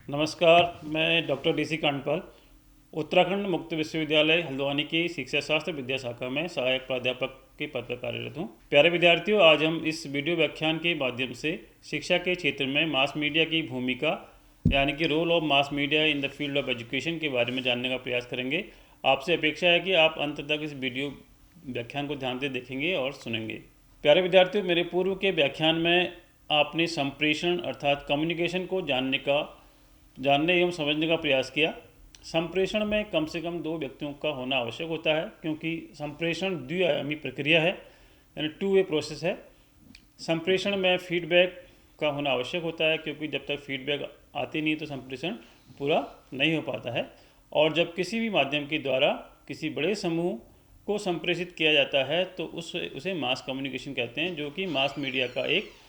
नमस्कार, मैं doctor DC Kandpal Uttarakhand मुक्त विश्वविद्यालय हल्द्वानी की शिक्षा शास्त्र विद्या शाखा में सहायक प्राध्यापक के पद पर कार्यरत हूँ। प्यारे विद्यार्थियों, आज हम इस वीडियो व्याख्यान के माध्यम से शिक्षा के क्षेत्र में मास मीडिया की भूमिका यानी कि role of mass media in the field of education के बारे में जानने का प्रयास करेंगे। आपसे अपेक्षा है कि आप अंत तक इस वीडियो व्याख्यान को ध्यान से देखेंगे और सुनेंगे। प्यारे विद्यार्थियों, मेरे पूर्व के व्याख्यान में आपने संप्रेषण अर्थात कम्युनिकेशन को जानने एवं समझने का प्रयास किया। संप्रेषण में कम से कम दो व्यक्तियों का होना आवश्यक होता है, क्योंकि संप्रेषण द्विआयामी प्रक्रिया है, यानी टू वे प्रोसेस है। संप्रेषण में फीडबैक का होना आवश्यक होता है, क्योंकि जब तक फीडबैक आती नहीं तो संप्रेषण पूरा नहीं हो पाता है। और जब किसी भी माध्यम के द्वारा किसी बड़े समूह को संप्रेषित किया जाता है तो उसे मास कम्युनिकेशन कहते हैं, जो कि मास मीडिया का एक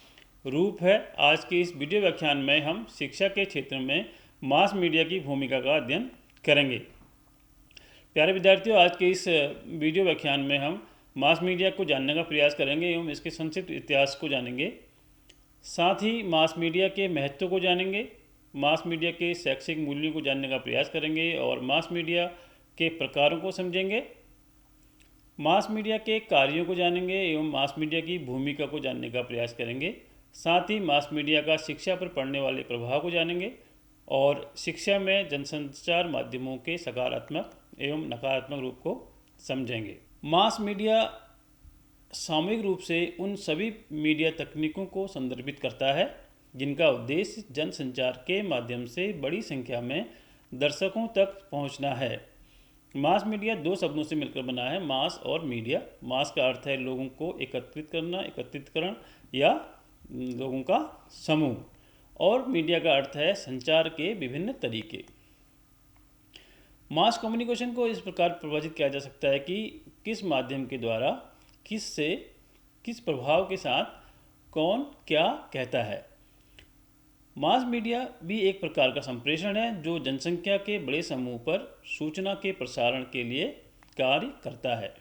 रूप है। आज के इस वीडियो व्याख्यान में हम शिक्षा के क्षेत्र में मास मीडिया की भूमिका का अध्ययन करेंगे। प्यारे विद्यार्थियों, आज के इस वीडियो व्याख्यान में हम मास मीडिया को जानने का प्रयास करेंगे एवं इसके संक्षिप्त इतिहास को जानेंगे। साथ ही मास मीडिया के महत्व को जानेंगे, मास मीडिया के शैक्षिक मूल्यों को जानने का प्रयास करेंगे और मास मीडिया के प्रकारों को समझेंगे। मास मीडिया के कार्यों को जानेंगे एवं मास मीडिया की भूमिका को जानने का प्रयास करेंगे। साथ ही मास मीडिया का शिक्षा पर पड़ने वाले प्रभाव को जानेंगे और शिक्षा में जनसंचार माध्यमों के सकारात्मक एवं नकारात्मक रूप को समझेंगे। मास मीडिया सामूहिक रूप से उन सभी मीडिया तकनीकों को संदर्भित करता है जिनका उद्देश्य जनसंचार के माध्यम से बड़ी संख्या में दर्शकों तक पहुंचना है। मास मीडिया दो शब्दों से मिलकर बना है, मास और मीडिया। मास का अर्थ है लोगों को एकत्रित करना, एकत्रितकरण या लोगों का समूह, और मीडिया का अर्थ है संचार के विभिन्न तरीके। मास कम्युनिकेशन को इस प्रकार परिभाषित किया जा सकता है कि किस माध्यम के द्वारा किस प्रभाव के साथ कौन क्या कहता है। मास मीडिया भी एक प्रकार का संप्रेषण है जो जनसंख्या के बड़े समूह पर सूचना के प्रसारण के लिए कार्य करता है।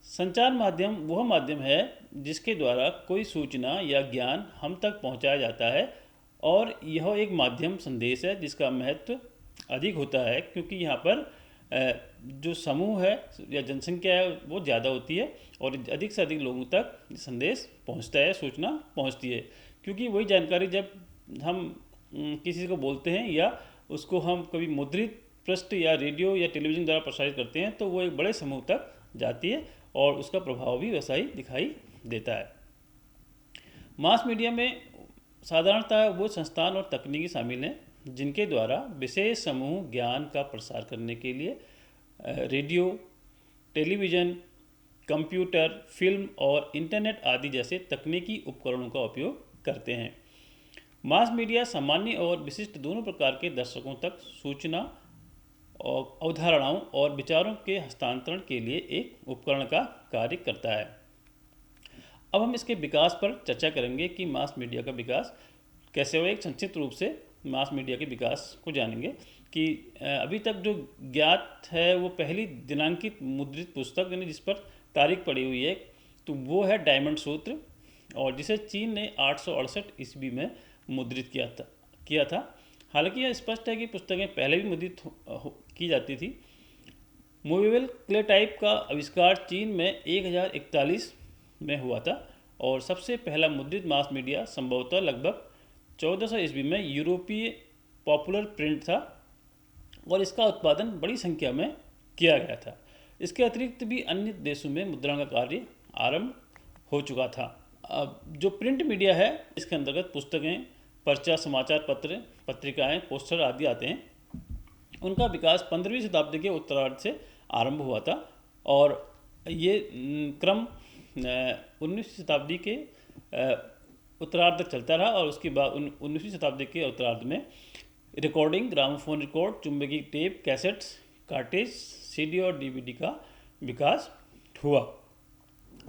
संचार माध्यम वह माध्यम है जिसके द्वारा कोई सूचना या ज्ञान हम तक पहुंचाया जाता है, और यह एक माध्यम संदेश है जिसका महत्व अधिक होता है, क्योंकि यहाँ पर जो समूह है या जनसंख्या है वो ज़्यादा होती है और अधिक से अधिक लोगों तक संदेश पहुँचता है, सूचना पहुँचती है। क्योंकि वही जानकारी जब हम किसी को बोलते हैं या उसको हम कभी मुद्रित पृष्ठ या रेडियो या टेलीविज़न द्वारा प्रसारित करते हैं तो वो एक बड़े समूह तक जाती है और उसका प्रभाव भी वैसा ही दिखाई देता है। मास मीडिया में साधारणतः वो संस्थान और तकनीकी शामिल हैं जिनके द्वारा विशेष समूह ज्ञान का प्रसार करने के लिए रेडियो, टेलीविज़न, कंप्यूटर, फिल्म और इंटरनेट आदि जैसे तकनीकी उपकरणों का उपयोग करते हैं। मास मीडिया सामान्य और विशिष्ट दोनों प्रकार के दर्शकों तक सूचना और अवधारणाओं और विचारों के हस्तांतरण के लिए एक उपकरण का कार्य करता है। अब हम इसके विकास पर चर्चा करेंगे कि मास मीडिया का विकास कैसे हुआ। एक संक्षिप्त रूप से मास मीडिया के विकास को जानेंगे कि अभी तक जो ज्ञात है वो पहली दिनांकित मुद्रित पुस्तक यानी जिस पर तारीख पड़ी हुई है तो वो है डायमंड सूत्र, और जिसे चीन ने 868 ईस्वी में मुद्रित किया था। हालांकि यह स्पष्ट है कि पुस्तकें पहले भी मुद्रित की जाती थी। मूवेबल क्ले टाइप का आविष्कार चीन में 1041 में हुआ था और सबसे पहला मुद्रित मास मीडिया संभवतः लगभग 1400 ईस्वी में यूरोपीय पॉपुलर प्रिंट था और इसका उत्पादन बड़ी संख्या में किया गया था। इसके अतिरिक्त भी अन्य देशों में मुद्रण का कार्य आरंभ हो चुका था। अब जो प्रिंट मीडिया है इसके अंतर्गत पुस्तकें, पर्चा, समाचार पत्र, पत्रिकाएं, पोस्टर आदि आते हैं। उनका विकास 15वीं शताब्दी के उत्तरार्ध से आरंभ हुआ था और ये क्रम 19वीं शताब्दी के उत्तरार्ध तक चलता रहा, और उसके बाद 19वीं शताब्दी के उत्तरार्ध में रिकॉर्डिंग, ग्रामोफोन रिकॉर्ड, चुंबकीय टेप, कैसेट्स, कार्टेज, सीडी और डीवीडी का विकास हुआ।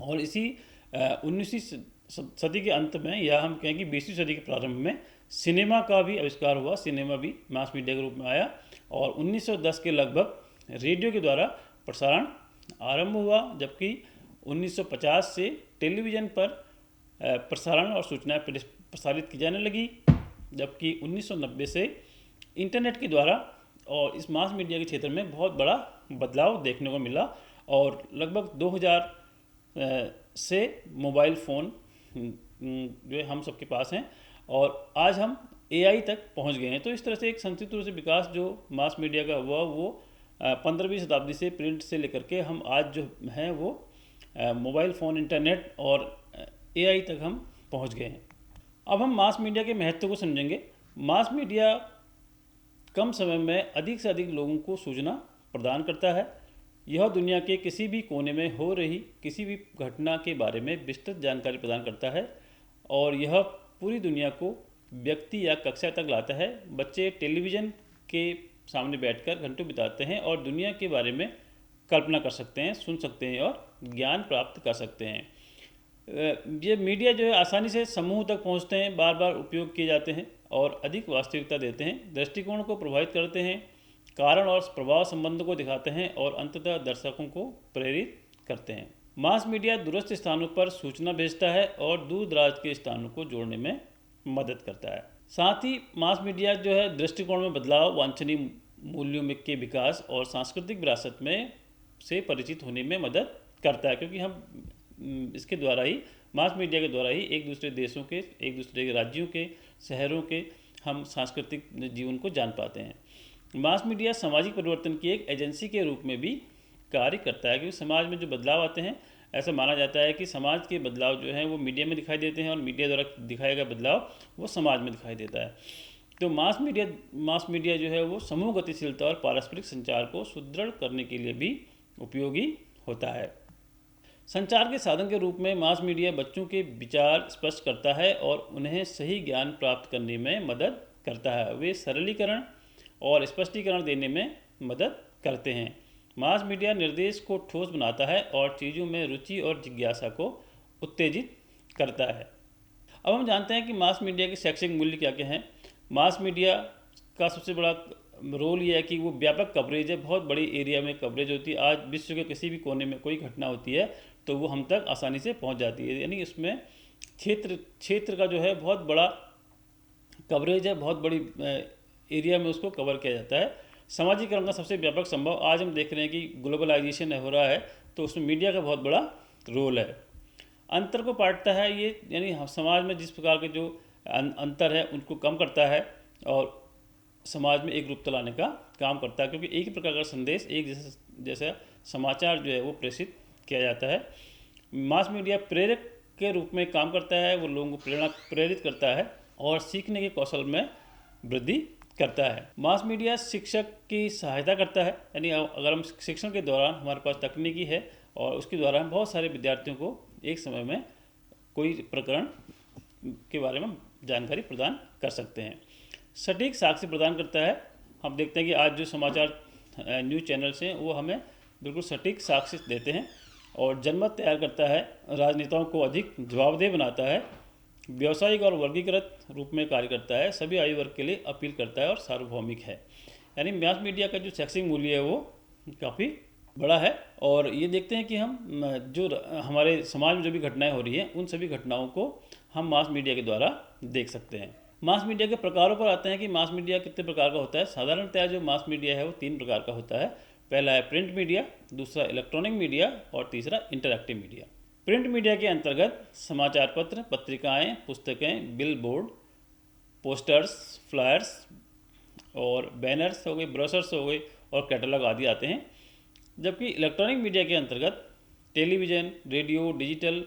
और इसी 19वीं सदी के अंत में या हम कहें कि 20वीं सदी के प्रारंभ में सिनेमा का भी आविष्कार हुआ। सिनेमा भी मास मीडिया के रूप में आया और 1910 के लगभग रेडियो के द्वारा प्रसारण आरंभ हुआ, जबकि 1950 से टेलीविज़न पर प्रसारण और सूचनाएं प्रसारित की जाने लगी, जबकि 1990 से इंटरनेट के द्वारा और इस मास मीडिया के क्षेत्र में बहुत बड़ा बदलाव देखने को मिला और लगभग 2000 से मोबाइल फ़ोन जो है हम सबके पास हैं और आज हम एआई तक पहुंच गए हैं। तो इस तरह से एक संक्षिप्त रूप से विकास जो मास मीडिया का हुआ वो 15वीं शताब्दी से प्रिंट से लेकर के हम आज जो हैं वो मोबाइल फ़ोन, इंटरनेट और एआई तक हम पहुंच गए हैं। अब हम मास मीडिया के महत्व को समझेंगे। मास मीडिया कम समय में अधिक से अधिक लोगों को सूचना प्रदान करता है। यह दुनिया के किसी भी कोने में हो रही किसी भी घटना के बारे में विस्तृत जानकारी प्रदान करता है और यह पूरी दुनिया को व्यक्ति या कक्षा तक लाता है। बच्चे टेलीविज़न के सामने बैठकर घंटों बिताते हैं और दुनिया के बारे में कल्पना कर सकते हैं, सुन सकते हैं और ज्ञान प्राप्त कर सकते हैं। ये मीडिया जो है आसानी से समूह तक पहुंचते हैं, बार बार उपयोग किए जाते हैं और अधिक वास्तविकता देते हैं, दृष्टिकोण को प्रभावित करते हैं, कारण और प्रभाव संबंध को दिखाते हैं और अंततः दर्शकों को प्रेरित करते हैं। मास मीडिया दूरस्थ स्थानों पर सूचना भेजता है और दूर दराज के स्थानों को जोड़ने में मदद करता है। साथ ही मास मीडिया जो है दृष्टिकोण में बदलाव, वांछनीय मूल्यों में के विकास और सांस्कृतिक विरासत में से परिचित होने में मदद करता है, क्योंकि हम इसके द्वारा ही, मास मीडिया के द्वारा ही एक दूसरे देशों के, एक दूसरे के राज्यों के, शहरों के हम सांस्कृतिक जीवन को जान पाते हैं। मास मीडिया सामाजिक परिवर्तन की एक एजेंसी के रूप में भी कार्य करता है, क्योंकि समाज में जो बदलाव आते हैं, ऐसा माना जाता है कि समाज के बदलाव जो हैं वो मीडिया में दिखाई देते हैं और मीडिया द्वारा दिखाया गया बदलाव वो समाज में दिखाई देता है। तो मास मीडिया जो है वो समूह गतिशीलता और पारस्परिक संचार को सुदृढ़ करने के लिए भी उपयोगी होता है। संचार के साधन के रूप में मास मीडिया बच्चों के विचार स्पष्ट करता है और उन्हें सही ज्ञान प्राप्त करने में मदद करता है। वे सरलीकरण और स्पष्टीकरण देने में मदद करते हैं। मास मीडिया निर्देश को ठोस बनाता है और चीज़ों में रुचि और जिज्ञासा को उत्तेजित करता है। अब हम जानते हैं कि मास मीडिया के शैक्षिक मूल्य क्या क्या हैं। मास मीडिया का सबसे बड़ा रोल ये है कि वो व्यापक कवरेज है, बहुत बड़ी एरिया में कवरेज होती है। आज विश्व के किसी भी कोने में कोई घटना होती है तो वो हम तक आसानी से पहुंच जाती है, यानी इसमें क्षेत्र का जो है बहुत बड़ा कवरेज है, बहुत बड़ी एरिया में उसको कवर किया जाता है। समाजीकरण का सबसे व्यापक संभव, आज हम देख रहे हैं कि ग्लोबलाइजेशन हो रहा है तो उसमें मीडिया का बहुत बड़ा रोल है। अंतर को पाटता है ये, यानी समाज में जिस प्रकार के जो अंतर है उनको कम करता है और समाज में एक रूपता लाने का काम करता है, क्योंकि एक ही प्रकार का संदेश, एक जैसा समाचार जो है वो प्रेषित किया जाता है। मास मीडिया प्रेरक के रूप में काम करता है, वो लोगों को प्रेरित करता है और सीखने के कौशल में वृद्धि करता है। मास मीडिया शिक्षक की सहायता करता है, यानी अगर हम शिक्षण के दौरान हमारे पास तकनीकी है और उसके द्वारा हम बहुत सारे विद्यार्थियों को एक समय में कोई प्रकरण के बारे में जानकारी प्रदान कर सकते हैं। सटीक साक्ष्य प्रदान करता है। हम देखते हैं कि आज जो समाचार न्यूज़ चैनल्स हैं वो हमें बिल्कुल सटीक साक्ष्य देते हैं और जनमत तैयार करता है, राजनेताओं को अधिक जवाबदेह बनाता है, व्यावसायिक और वर्गीकृत रूप में कार्य करता है, सभी आयु वर्ग के लिए अपील करता है और सार्वभौमिक है। यानी मास मीडिया का जो शैक्षिक मूल्य है वो काफ़ी बड़ा है। और ये देखते हैं कि हम जो हमारे समाज में जो भी घटनाएं हो रही हैं उन सभी घटनाओं को हम मास मीडिया के द्वारा देख सकते हैं। मास मीडिया के प्रकारों पर आते हैं कि मास मीडिया कितने प्रकार का होता है। साधारणतः जो मास मीडिया है वो 3 प्रकार का होता है। पहला है प्रिंट मीडिया, दूसरा इलेक्ट्रॉनिक मीडिया और तीसरा इंटरैक्टिव मीडिया। प्रिंट मीडिया के अंतर्गत समाचार पत्र, पत्रिकाएं, पुस्तकें, बिल बोर्ड, पोस्टर्स, फ्लायर्स और बैनर्स हो गए, ब्रोशर्स हो गए और कैटलॉग आदि आते हैं। जबकि इलेक्ट्रॉनिक मीडिया के अंतर्गत टेलीविज़न, रेडियो, डिजिटल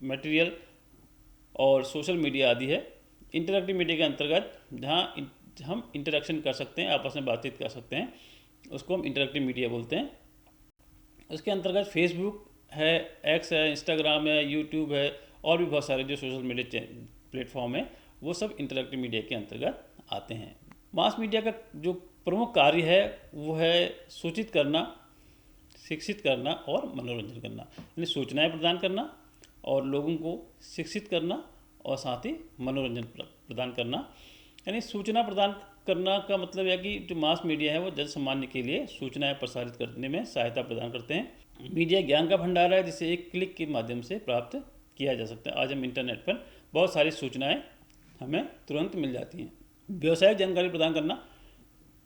मटेरियल और सोशल मीडिया आदि है। इंटरैक्टिव मीडिया के अंतर्गत जहाँ हम इंटरेक्शन कर सकते हैं, आपस में बातचीत कर सकते हैं, उसको हम इंटरैक्टिव मीडिया बोलते हैं। उसके अंतर्गत फेसबुक है, एक्स है, इंस्टाग्राम है, यूट्यूब है और भी बहुत सारे जो सोशल मीडिया प्लेटफॉर्म है वो सब इंटरैक्टिव मीडिया के अंतर्गत आते हैं। मास मीडिया का जो प्रमुख कार्य है वो है सूचित करना, शिक्षित करना और मनोरंजन करना, यानी सूचनाएं प्रदान करना और लोगों को शिक्षित करना और साथ ही मनोरंजन प्रदान करना। यानी सूचना प्रदान करना का मतलब है कि जो मास मीडिया है वो जन सामान्य के लिए सूचनाएं प्रसारित करने में सहायता प्रदान करते हैं। मीडिया ज्ञान का भंडार है जिसे एक क्लिक के माध्यम से प्राप्त किया जा सकता है। आज हम इंटरनेट पर बहुत सारी सूचनाएं हमें तुरंत मिल जाती हैं। व्यावसायिक जानकारी प्रदान करना,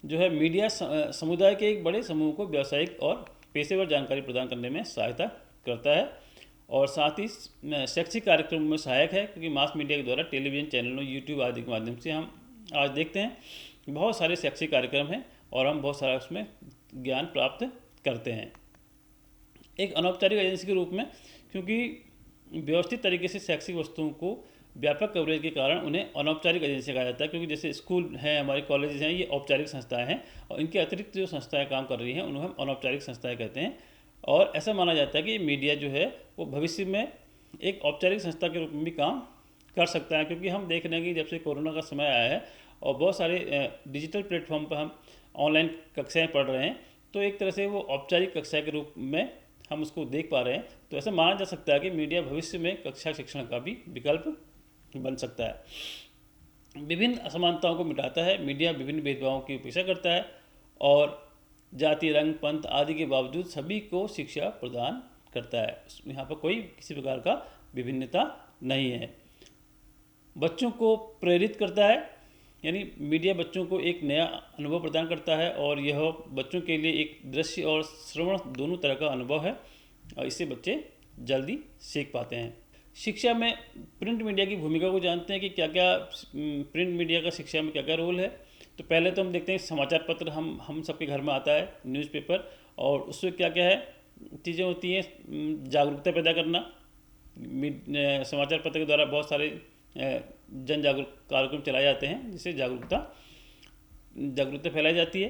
जो है मीडिया समुदाय के एक बड़े समूह को व्यावसायिक और पेशेवर जानकारी प्रदान करने में सहायता करता है और साथ ही शैक्षिक कार्यक्रमों में सहायक है, क्योंकि मास मीडिया के द्वारा टेलीविज़न चैनलों, यूट्यूब आदि के माध्यम से हम आज देखते हैं बहुत सारे शैक्षिक कार्यक्रम हैं और हम बहुत सारा उसमें ज्ञान प्राप्त करते हैं। एक अनौपचारिक एजेंसी के रूप में, क्योंकि व्यवस्थित तरीके से शैक्षिक वस्तुओं को व्यापक कवरेज के कारण उन्हें अनौपचारिक एजेंसी कहा जाता है, क्योंकि जैसे स्कूल हैं, हमारे कॉलेजेस हैं, ये औपचारिक संस्थाएं हैं और इनके अतिरिक्त जो संस्थाएं काम कर रही हैं उन्हें हम अनौपचारिक संस्थाएं कहते हैं। और ऐसा माना जाता है कि मीडिया जो है वो भविष्य में एक औपचारिक संस्था के रूप में भी काम कर सकता है, क्योंकि हम देख रहे हैं कि जब से कोरोना का समय आया है और बहुत सारे डिजिटल प्लेटफॉर्म पर हम ऑनलाइन कक्षाएँ पढ़ रहे हैं, तो एक तरह से वो औपचारिक कक्षा के रूप में हम उसको देख पा रहे हैं। तो ऐसा माना जा सकता है कि मीडिया भविष्य में कक्षा शिक्षण का भी विकल्प बन सकता है। विभिन्न असमानताओं को मिटाता है। मीडिया विभिन्न भेदभावों की उपेक्षा करता है और जाति, रंग, पंथ आदि के बावजूद सभी को शिक्षा प्रदान करता है। यहाँ पर कोई किसी प्रकार का विभिन्नता नहीं है। बच्चों को प्रेरित करता है, यानी मीडिया बच्चों को एक नया अनुभव प्रदान करता है और यह बच्चों के लिए एक दृश्य और श्रवण दोनों तरह का अनुभव है और इससे बच्चे जल्दी सीख पाते हैं। शिक्षा में प्रिंट मीडिया की भूमिका को जानते हैं कि क्या क्या प्रिंट मीडिया का शिक्षा में क्या क्या रोल है। तो पहले तो हम देखते हैं समाचार पत्र हम सबके घर में आता है, न्यूज़पेपर, और उसमें क्या क्या है चीज़ें होती हैं। जागरूकता पैदा करना, समाचार पत्र के द्वारा बहुत सारे जन जागरूक कार्यक्रम चलाए जाते हैं जिससे जागरूकता फैलाई जाती है।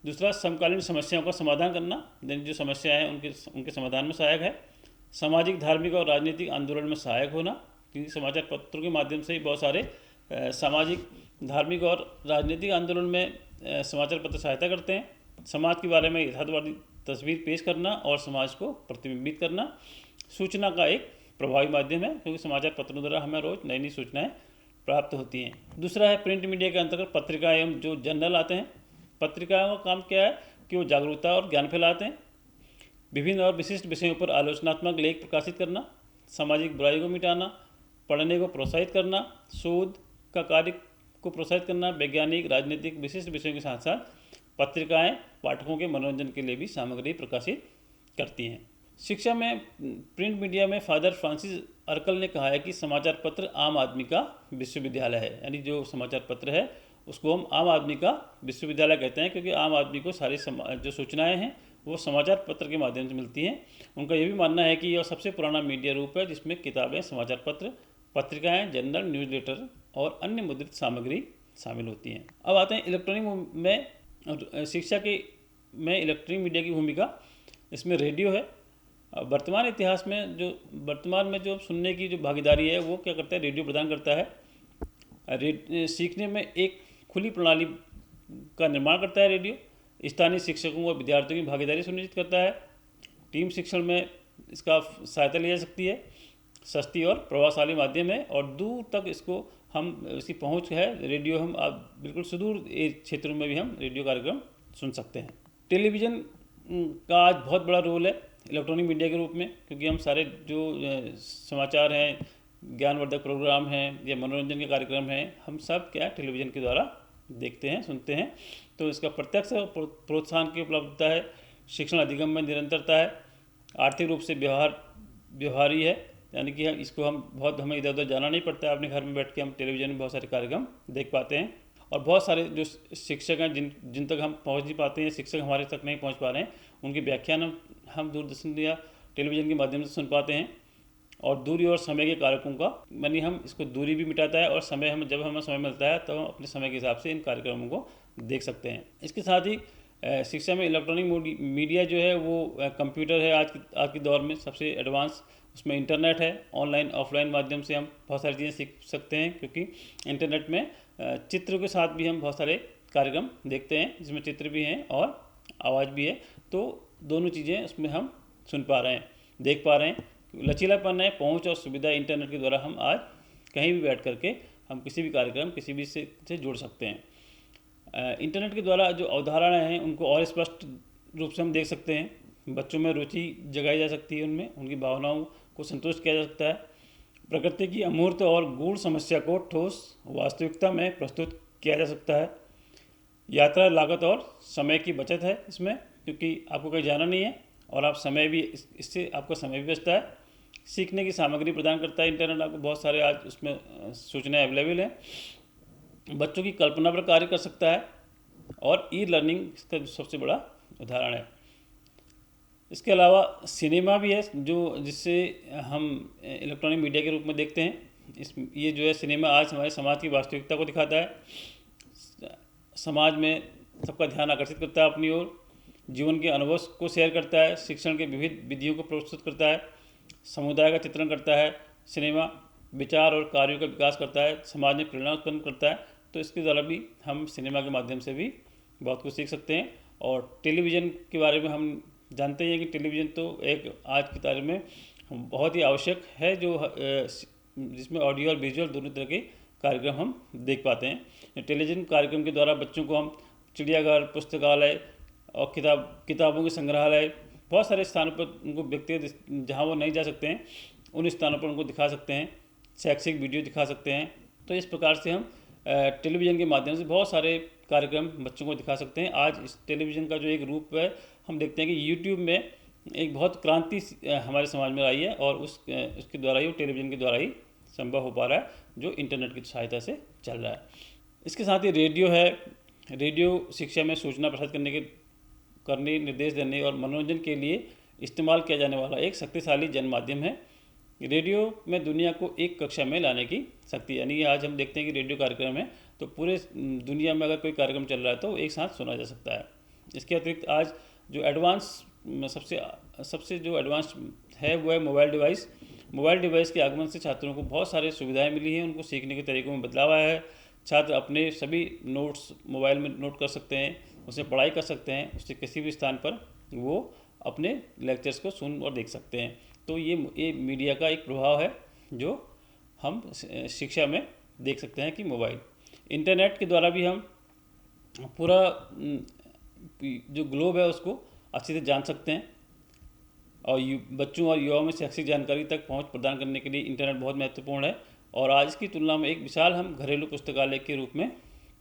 दूसरा, समकालीन समस्याओं का समाधान करना, जो समस्याएं हैं उनके समाधान में सहायक है। सामाजिक, धार्मिक और राजनीतिक आंदोलन में सहायक होना, क्योंकि समाचार पत्रों के माध्यम से ही बहुत सारे सामाजिक, धार्मिक और राजनीतिक आंदोलन में समाचार पत्र सहायता करते हैं। समाज के बारे में यथार्थवादी तस्वीर पेश करना और समाज को प्रतिबिंबित करना। सूचना का एक प्रभावी माध्यम है, क्योंकि समाचार पत्रों द्वारा हमें रोज़ नई नई सूचनाएं प्राप्त होती हैं। दूसरा है प्रिंट मीडिया के अंतर्गत पत्रिकाएं एवं जो जर्नल आते हैं। पत्रिकाओं का काम क्या है कि वो जागरूकता और ज्ञान फैलाते हैं। विभिन्न और विशिष्ट विषयों पर आलोचनात्मक लेख प्रकाशित करना, सामाजिक बुराई को मिटाना, पढ़ने को प्रोत्साहित करना, शोध का कार्य को प्रोत्साहित करना, वैज्ञानिक, राजनीतिक, विशिष्ट विषयों के साथ साथ पत्रिकाएं पाठकों के मनोरंजन के लिए भी सामग्री प्रकाशित करती हैं। शिक्षा में प्रिंट मीडिया में फादर फ्रांसिस अर्कल ने कहा है कि समाचार पत्र आम आदमी का विश्वविद्यालय है। यानी जो समाचार पत्र है उसको हम आम आदमी का विश्वविद्यालय कहते हैं, क्योंकि आम आदमी को सारी जो सूचनाएं हैं वो समाचार पत्र के माध्यम से मिलती हैं। उनका ये भी मानना है कि यह सबसे पुराना मीडिया रूप है जिसमें किताबें, समाचार पत्र, पत्रिकाएं, जर्नल, न्यूज़लेटर और अन्य मुद्रित सामग्री शामिल होती हैं। अब आते हैं इलेक्ट्रॉनिक में शिक्षा में इलेक्ट्रॉनिक मीडिया की भूमिका। इसमें रेडियो है। वर्तमान में जो सुनने की जो भागीदारी है वो क्या करता है, रेडियो प्रदान करता है। सीखने में एक खुली प्रणाली का निर्माण करता है रेडियो। स्थानीय शिक्षकों और विद्यार्थियों की भागीदारी सुनिश्चित करता है। टीम शिक्षण में इसका सहायता ली जा सकती है। सस्ती और प्रभावशाली माध्यम है और दूर तक इसकी पहुंच है। रेडियो हम आप बिल्कुल सुदूर क्षेत्रों में भी हम रेडियो कार्यक्रम सुन सकते हैं। टेलीविज़न का आज बहुत बड़ा रोल है इलेक्ट्रॉनिक मीडिया के रूप में, क्योंकि हम सारे जो समाचार हैं, ज्ञानवर्धक प्रोग्राम हैं या मनोरंजन के कार्यक्रम हैं, हम सब क्या टेलीविज़न के द्वारा देखते हैं, सुनते हैं। तो इसका प्रत्यक्ष प्रोत्साहन की उपलब्धता है। शिक्षण अधिगम में निरंतरता है। आर्थिक रूप से व्यवहारी है, यानी कि हमें इधर उधर जाना नहीं पड़ता है। अपने घर में बैठ के हम टेलीविज़न में बहुत सारे कार्यक्रम देख पाते हैं। और बहुत सारे जो शिक्षक हैं जिन तक हम पहुंच नहीं पाते हैं, शिक्षक हमारे तक नहीं पहुंच पा रहे हैं, उनकी व्याख्यान हम दूरदर्शन या टेलीविज़न के माध्यम से सुन पाते हैं। और दूरी और समय के कारकों का यानी हम इसको दूरी भी मिटाता है और जब हमें समय मिलता है तो हम अपने समय के हिसाब से इन कार्यक्रमों को देख सकते हैं। इसके साथ ही शिक्षा में इलेक्ट्रॉनिक मीडिया जो है वो कंप्यूटर है आज के दौर में सबसे एडवांस। उसमें इंटरनेट है। ऑनलाइन ऑफलाइन माध्यम से हम बहुत सारी चीज़ें सीख सकते हैं, क्योंकि इंटरनेट में चित्र के साथ भी हम बहुत सारे कार्यक्रम देखते हैं जिसमें चित्र भी हैं और आवाज़ भी है। तो दोनों चीज़ें उसमें हम सुन पा रहे हैं, देख पा रहे हैं। लचीलापन है, पहुंच और सुविधा इंटरनेट के द्वारा हम आज कहीं भी बैठ करके हम किसी भी कार्यक्रम किसी भी से जुड़ सकते हैं। इंटरनेट के द्वारा जो अवधारणाएं हैं उनको और स्पष्ट रूप से हम देख सकते हैं। बच्चों में रुचि जगाई जा सकती है, उनमें उनकी भावनाओं को संतुष्ट किया जा सकता है। प्रकृति की अमूर्त और गूढ़ समस्या को ठोस वास्तविकता में प्रस्तुत किया जा सकता है। यात्रा लागत और समय की बचत है इसमें, क्योंकि आपको कहीं जाना नहीं है और आप समय भी इससे आपका समय भी बचता है। सीखने की सामग्री प्रदान करता है इंटरनेट, आपको बहुत सारे आज उसमें सूचनाएं अवेलेबल हैं। बच्चों की कल्पना पर कार्य कर सकता है और ई लर्निंग इसका सबसे बड़ा उदाहरण है। इसके अलावा सिनेमा भी है जो जिससे हम इलेक्ट्रॉनिक मीडिया के रूप में देखते हैं। ये जो है सिनेमा आज हमारे समाज की वास्तविकता को दिखाता है, समाज में सबका ध्यान आकर्षित करता है अपनी ओर, जीवन के अनुभव को शेयर करता है, शिक्षण के विविध विधियों को प्रस्तुत करता है, समुदाय का चित्रण करता है। सिनेमा विचार और कार्यों का विकास करता है, समाज में प्रेरणा उत्पन्न करता है। तो इसके द्वारा भी हम सिनेमा के माध्यम से भी बहुत कुछ सीख सकते हैं। और टेलीविज़न के बारे में हम जानते हैं कि टेलीविज़न तो एक आज की तारीख में बहुत ही आवश्यक है, जो जिसमें ऑडियो और विजुअल दोनों तरह के कार्यक्रम हम देख पाते हैं। टेलीविज़न कार्यक्रम के द्वारा बच्चों को हम चिड़ियाघर, पुस्तकालय और किताबों के संग्रहालय, बहुत सारे स्थानों पर उनको व्यक्तिगत जहाँ वो नहीं जा सकते हैं उन स्थानों पर उनको दिखा सकते हैं, शैक्षिक वीडियो दिखा सकते हैं। तो इस प्रकार से हम टेलीविज़न के माध्यम से बहुत सारे कार्यक्रम बच्चों को दिखा सकते हैं। आज इस टेलीविज़न का जो एक रूप है, हम देखते हैं कि यूट्यूब में एक बहुत क्रांति हमारे समाज में आई है और उसके द्वारा ही, टेलीविज़न के द्वारा ही संभव हो पा रहा है, जो इंटरनेट की सहायता से चल रहा है। इसके साथ ही रेडियो है। रेडियो शिक्षा में सूचना प्रसारित करने, निर्देश देने और मनोरंजन के लिए इस्तेमाल किया जाने वाला एक शक्तिशाली जन माध्यम है। रेडियो में दुनिया को एक कक्षा में लाने की शक्ति, यानी आज हम देखते हैं कि रेडियो कार्यक्रम है तो पूरे दुनिया में अगर कोई कार्यक्रम चल रहा है तो एक साथ सुना जा सकता है। इसके अतिरिक्त आज जो एडवांस सबसे जो एडवांस है वो है मोबाइल डिवाइस। मोबाइल डिवाइस के आगमन से छात्रों को बहुत सारी सुविधाएं मिली हैं, उनको सीखने के तरीकों में बदलाव आया है। छात्र अपने सभी नोट्स मोबाइल में नोट कर सकते हैं, उससे पढ़ाई कर सकते हैं, उससे किसी भी स्थान पर वो अपने लेक्चर्स को सुन और देख सकते हैं। तो ये मीडिया का एक प्रभाव है जो हम शिक्षा में देख सकते हैं कि मोबाइल इंटरनेट के द्वारा भी हम पूरा जो ग्लोब है उसको अच्छे से जान सकते हैं। और बच्चों और युवाओं में शैक्षिक जानकारी तक पहुंच प्रदान करने के लिए इंटरनेट बहुत महत्वपूर्ण है। और आज की तुलना में एक विशाल हम घरेलू पुस्तकालय के रूप में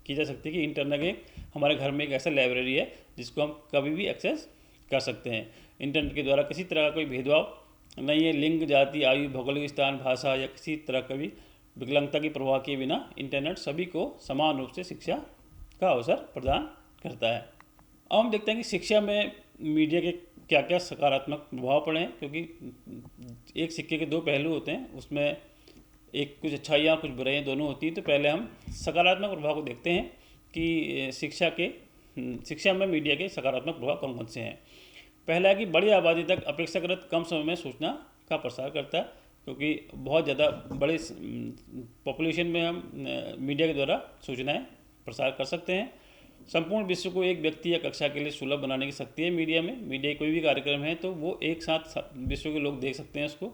की जा सकती है कि इंटरनेट एक हमारे घर में एक ऐसा लाइब्रेरी है जिसको हम कभी भी एक्सेस कर सकते हैं। इंटरनेट के द्वारा किसी तरह का कोई भेदभाव नहीं है, लिंग, जाति, आयु, भौगोलिक स्थान, भाषा या किसी तरह का भी विकलांगता की परवाह किए बिना इंटरनेट सभी को समान रूप से शिक्षा का अवसर प्रदान करता है। अब हम देखते हैं कि शिक्षा में मीडिया के क्या क्या सकारात्मक प्रभाव पड़े हैं, क्योंकि एक सिक्के के दो पहलू होते हैं, उसमें एक कुछ अच्छाइयाँ कुछ बुराइयाँ दोनों होती हैं। तो पहले हम सकारात्मक प्रभाव को देखते हैं कि शिक्षा में मीडिया के सकारात्मक प्रभाव कौन कौन से हैं। पहला है कि बड़ी आबादी तक अपेक्षाकृत कम समय में सूचना का प्रसार करता है, क्योंकि बहुत ज़्यादा बड़े पॉपुलेशन में हम मीडिया के द्वारा सूचनाएं प्रसार कर सकते हैं। संपूर्ण विश्व को एक व्यक्ति या कक्षा के लिए सुलभ बनाने की शक्ति है मीडिया में। मीडिया कोई भी कार्यक्रम है तो वो एक साथ विश्व के लोग देख सकते हैं उसको।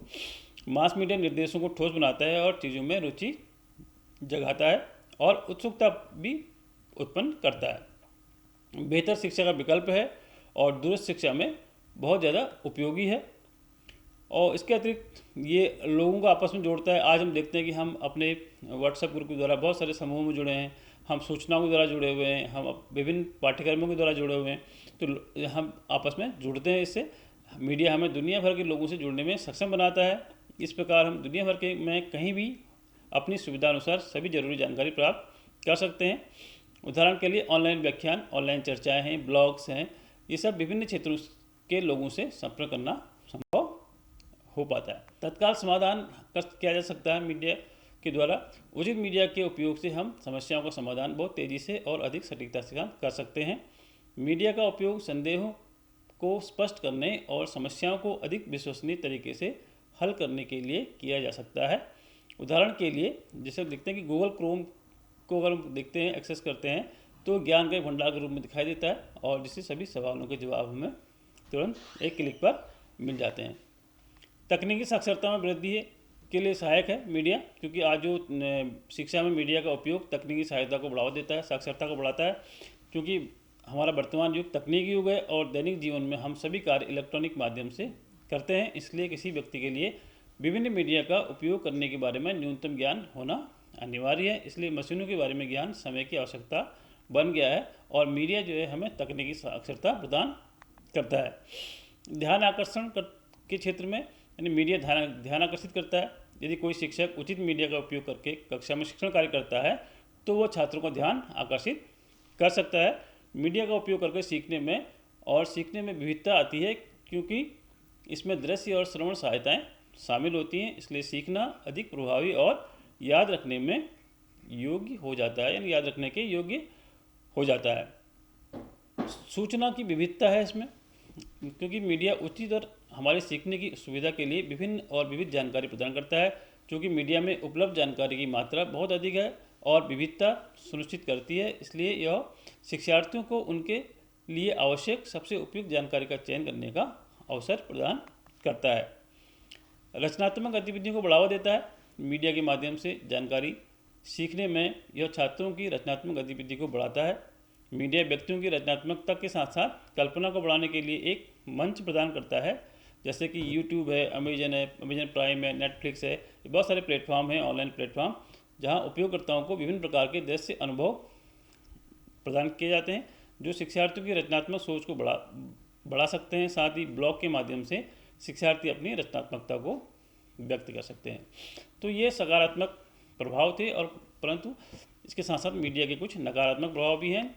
मास मीडिया निर्देशों को ठोस बनाता है और चीज़ों में रुचि जगाता है और उत्सुकता भी उत्पन्न करता है। बेहतर शिक्षा का विकल्प है और दूरस्थ शिक्षा में बहुत ज़्यादा उपयोगी है। और इसके अतिरिक्त ये लोगों को आपस में जोड़ता है। आज हम देखते हैं कि हम अपने व्हाट्सएप ग्रुप के द्वारा बहुत सारे समूह में जुड़े हैं, हम सूचनाओं के द्वारा जुड़े हुए हैं, हम विभिन्न पाठ्यक्रमों के द्वारा जुड़े हुए हैं, तो हम आपस में जुड़ते हैं। इससे मीडिया हमें दुनिया भर के लोगों से जुड़ने में सक्षम बनाता है। इस प्रकार हम दुनिया भर के में कहीं भी अपनी सुविधा अनुसार सभी जरूरी जानकारी प्राप्त कर सकते हैं। उदाहरण के लिए ऑनलाइन व्याख्यान, ऑनलाइन चर्चाएँ हैं, ब्लॉग्स हैं, ये सब विभिन्न क्षेत्रों के लोगों से संपर्क करना संभव हो पाता है। तत्काल समाधान किया जा सकता है मीडिया के द्वारा। उचित मीडिया के उपयोग से हम समस्याओं का समाधान बहुत तेज़ी से और अधिक सटीकता से कर सकते हैं। मीडिया का उपयोग संदेहों को स्पष्ट करने और समस्याओं को अधिक विश्वसनीय तरीके से हल करने के लिए किया जा सकता है। उदाहरण के लिए जैसे देखते हैं कि गूगल क्रोम को अगर हम देखते हैं, एक्सेस करते हैं, तो ज्ञान के भंडार के रूप में दिखाई देता है और जिससे सभी सवालों के जवाब हमें तुरंत एक क्लिक पर मिल जाते हैं। तकनीकी साक्षरता में वृद्धि के लिए सहायक है मीडिया, क्योंकि आज जो शिक्षा में मीडिया का उपयोग तकनीकी सहायता को बढ़ावा देता है, साक्षरता को बढ़ाता है। क्योंकि हमारा वर्तमान युग तकनीकी युग है और दैनिक जीवन में हम सभी कार्य इलेक्ट्रॉनिक माध्यम से करते हैं, इसलिए किसी व्यक्ति के लिए विभिन्न मीडिया का उपयोग करने के बारे में न्यूनतम ज्ञान होना अनिवार्य है। इसलिए मशीनों के बारे में ज्ञान, समय की आवश्यकता, बन गया है और मीडिया जो है हमें तकनीकी साक्षरता प्रदान करता है। ध्यान आकर्षण के क्षेत्र में यानी मीडिया ध्यान आकर्षित करता है। यदि कोई शिक्षक उचित मीडिया का उपयोग करके कक्षा में शिक्षण कार्य करता है तो वह छात्रों का ध्यान आकर्षित कर सकता है। मीडिया का उपयोग करके सीखने में विविधता आती है, क्योंकि इसमें दृश्य और श्रवण सहायताएं शामिल होती हैं, इसलिए सीखना अधिक प्रभावी और याद रखने में योग्य हो जाता है, यानी याद रखने के योग्य हो जाता है। सूचना की विविधता है इसमें, क्योंकि मीडिया उचित और हमारे सीखने की सुविधा के लिए विविध जानकारी प्रदान करता है। क्योंकि मीडिया में उपलब्ध जानकारी की मात्रा बहुत अधिक है और विविधता सुनिश्चित करती है, इसलिए यह शिक्षार्थियों को उनके लिए आवश्यक सबसे उपयुक्त जानकारी का चयन करने का अवसर प्रदान करता है। रचनात्मक गतिविधियों को बढ़ावा देता है। मीडिया के माध्यम से जानकारी सीखने में यह छात्रों की रचनात्मक गतिविधि को बढ़ाता है। मीडिया व्यक्तियों की रचनात्मकता के साथ साथ कल्पना को बढ़ाने के लिए एक मंच प्रदान करता है, जैसे कि यूट्यूब है, अमेजन प्राइम है, नेटफ्लिक्स है, बहुत सारे प्लेटफॉर्म हैं, ऑनलाइन प्लेटफॉर्म, जहां उपयोगकर्ताओं को विभिन्न प्रकार के दृश्य अनुभव प्रदान किए जाते हैं जो शिक्षार्थियों की रचनात्मक सोच को बढ़ा सकते हैं। साथ ही ब्लॉग के माध्यम से शिक्षार्थी अपनी रचनात्मकता को व्यक्त कर सकते हैं। तो ये सकारात्मक प्रभाव थे, और परंतु इसके साथ साथ मीडिया के कुछ नकारात्मक प्रभाव भी हैं,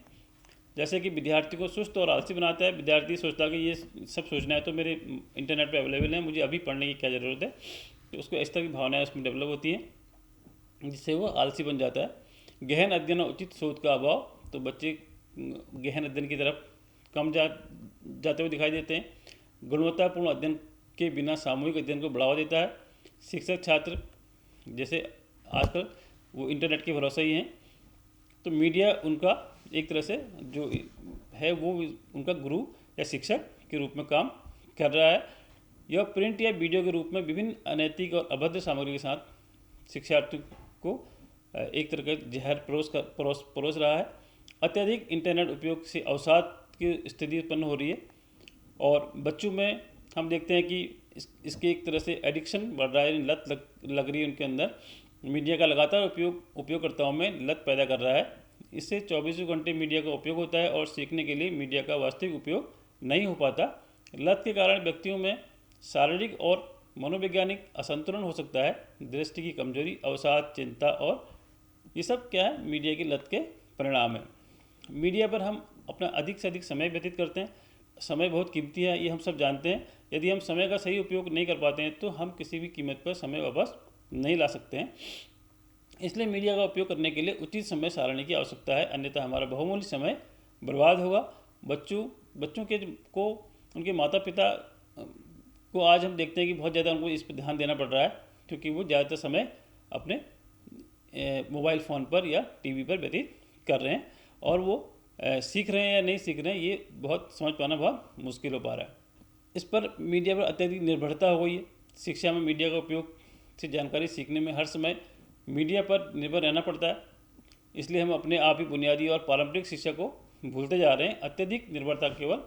जैसे कि विद्यार्थी को सुस्त और आलसी बनाता है। विद्यार्थी सोचता है कि ये सब सोचना है तो मेरे इंटरनेट पे अवेलेबल है, मुझे अभी पढ़ने की क्या ज़रूरत है, तो उसको इस तरह की भावनाएं उसमें डेवलप होती हैं, जिससे वो आलसी बन जाता है। गहन अध्ययन और उचित शोध का अभाव, तो बच्चे गहन अध्ययन की तरफ कम जाते हुए दिखाई देते हैं। गुणवत्तापूर्ण अध्ययन के बिना सामूहिक अध्ययन को बढ़ावा देता है। शिक्षक छात्र जैसे आजकल वो इंटरनेट के भरोसे ही हैं, तो मीडिया उनका एक तरह से जो है वो उनका गुरु या शिक्षक के रूप में काम कर रहा है। यह प्रिंट या वीडियो के रूप में विभिन्न अनैतिक और अभद्र सामग्री के साथ शिक्षार्थियों को एक तरह का जहर परोस रहा है। अत्यधिक इंटरनेट उपयोग से अवसाद की स्थिति उत्पन्न हो रही है, और बच्चों में हम देखते हैं कि इसके एक तरह से एडिक्शन बढ़ रहा है, लत लग रही है उनके अंदर। मीडिया का लगातार उपयोगकर्ताओं में लत पैदा कर रहा है। इससे 24 घंटे मीडिया का उपयोग होता है और सीखने के लिए मीडिया का वास्तविक उपयोग नहीं हो पाता। लत के कारण व्यक्तियों में शारीरिक और मनोवैज्ञानिक असंतुलन हो सकता है, दृष्टि की कमजोरी, अवसाद, चिंता, और ये सब क्या है, मीडिया की लत के परिणाम है। मीडिया पर हम अपना अधिक से अधिक समय व्यतीत करते हैं। समय बहुत कीमती है, ये हम सब जानते हैं। यदि हम समय का सही उपयोग नहीं कर पाते हैं तो हम किसी भी कीमत पर समय वापस नहीं ला सकते हैं। इसलिए मीडिया का उपयोग करने के लिए उचित समय सारणी की आवश्यकता है, अन्यथा हमारा बहुमूल्य समय बर्बाद होगा। बच्चों को उनके माता पिता को आज हम देखते हैं कि बहुत ज़्यादा उनको इस पर ध्यान देना पड़ रहा है, क्योंकि वो ज़्यादातर समय अपने मोबाइल फ़ोन पर या टीवी पर व्यतीत कर रहे हैं, और वो सीख रहे हैं या नहीं सीख रहे हैं ये बहुत समझ पाना बहुत मुश्किल हो पा रहा है। इस पर मीडिया पर अत्यधिक निर्भरता हो गई है। शिक्षा में मीडिया का उपयोग से जानकारी सीखने में हर समय मीडिया पर निर्भर रहना पड़ता है, इसलिए हम अपने आप ही बुनियादी और पारंपरिक शिक्षा को भूलते जा रहे हैं। अत्यधिक निर्भरता केवल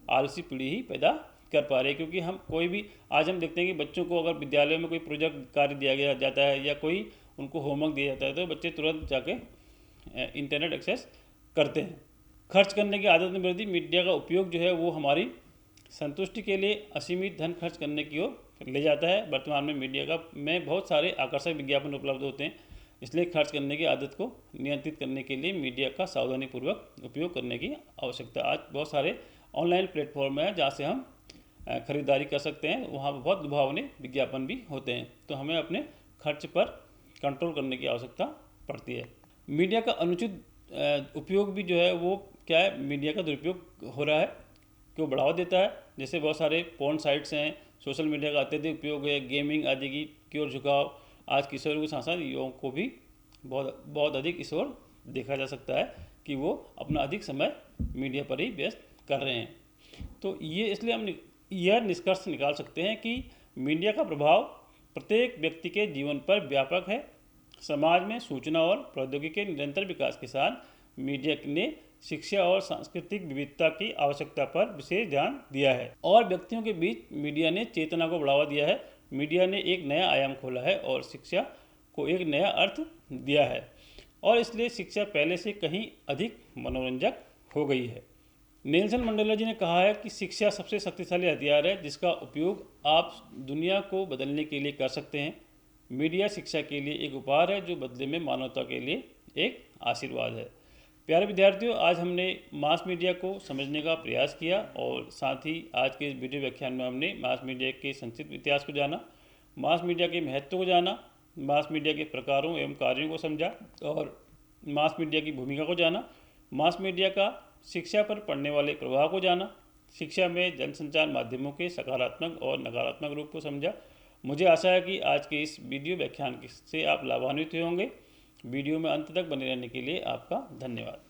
आलसी पीढ़ी ही पैदा कर पा रही है, क्योंकि आज हम देखते हैं कि बच्चों को अगर विद्यालय में कोई प्रोजेक्ट कार्य दिया जाता है या कोई उनको होमवर्क दिया जाता है तो बच्चे तुरंत जाके इंटरनेट एक्सेस करते हैं। खर्च करने की आदत में वृद्धि, मीडिया का उपयोग जो है वो हमारी संतुष्टि के लिए असीमित धन खर्च करने की ओर ले जाता है। वर्तमान में मीडिया में बहुत सारे आकर्षक विज्ञापन उपलब्ध होते हैं, इसलिए खर्च करने की आदत को नियंत्रित करने के लिए मीडिया का सावधानीपूर्वक उपयोग करने की आवश्यकता। आज बहुत सारे ऑनलाइन प्लेटफॉर्म हैं जहाँ से हम खरीदारी कर सकते हैं, वहाँ बहुत लुभावने विज्ञापन भी होते हैं, तो हमें अपने खर्च पर कंट्रोल करने की आवश्यकता पड़ती है। मीडिया का अनुचित उपयोग भी जो है वो क्या है, मीडिया का दुरुपयोग हो रहा है, को बढ़ावा देता है। जैसे बहुत सारे पोर्न साइट्स हैं, सोशल मीडिया का अत्यधिक उपयोग है, गेमिंग आदि की ओर झुकाव, आज किशोरों के साथ साथ युवाओं को भी बहुत अधिक इस ओर देखा जा सकता है कि वो अपना अधिक समय मीडिया पर ही व्यस्त कर रहे हैं। तो ये इसलिए हम यह निष्कर्ष निकाल सकते हैं कि मीडिया का प्रभाव प्रत्येक व्यक्ति के जीवन पर व्यापक है। समाज में सूचना और प्रौद्योगिकी के निरंतर विकास के साथ मीडिया ने शिक्षा और सांस्कृतिक विविधता की आवश्यकता पर विशेष ध्यान दिया है, और व्यक्तियों के बीच मीडिया ने चेतना को बढ़ावा दिया है। मीडिया ने एक नया आयाम खोला है और शिक्षा को एक नया अर्थ दिया है। और इसलिए शिक्षा पहले से कहीं अधिक मनोरंजक हो गई है। नेल्सन मंडेला जी ने कहा है कि शिक्षा सबसे शक्तिशाली हथियार है जिसका उपयोग आप दुनिया को बदलने के लिए कर सकते हैं। मीडिया शिक्षा के लिए एक उपहार है जो बदले में मानवता के लिए एक आशीर्वाद है। प्यारे विद्यार्थियों, आज हमने मास मीडिया को समझने का प्रयास किया और साथ ही आज के इस वीडियो व्याख्यान में हमने मास मीडिया के संक्षिप्त इतिहास को जाना, मास मीडिया के महत्व को जाना, मास मीडिया के प्रकारों एवं कार्यों को समझा और मास मीडिया की भूमिका को जाना, मास मीडिया का शिक्षा पर पड़ने वाले प्रभाव को जाना, शिक्षा में जनसंचार माध्यमों के सकारात्मक और नकारात्मक रूप को समझा। मुझे आशा है कि आज के इस वीडियो व्याख्यान से आप लाभान्वित हुए होंगे। वीडियो में अंत तक बने रहने के लिए आपका धन्यवाद।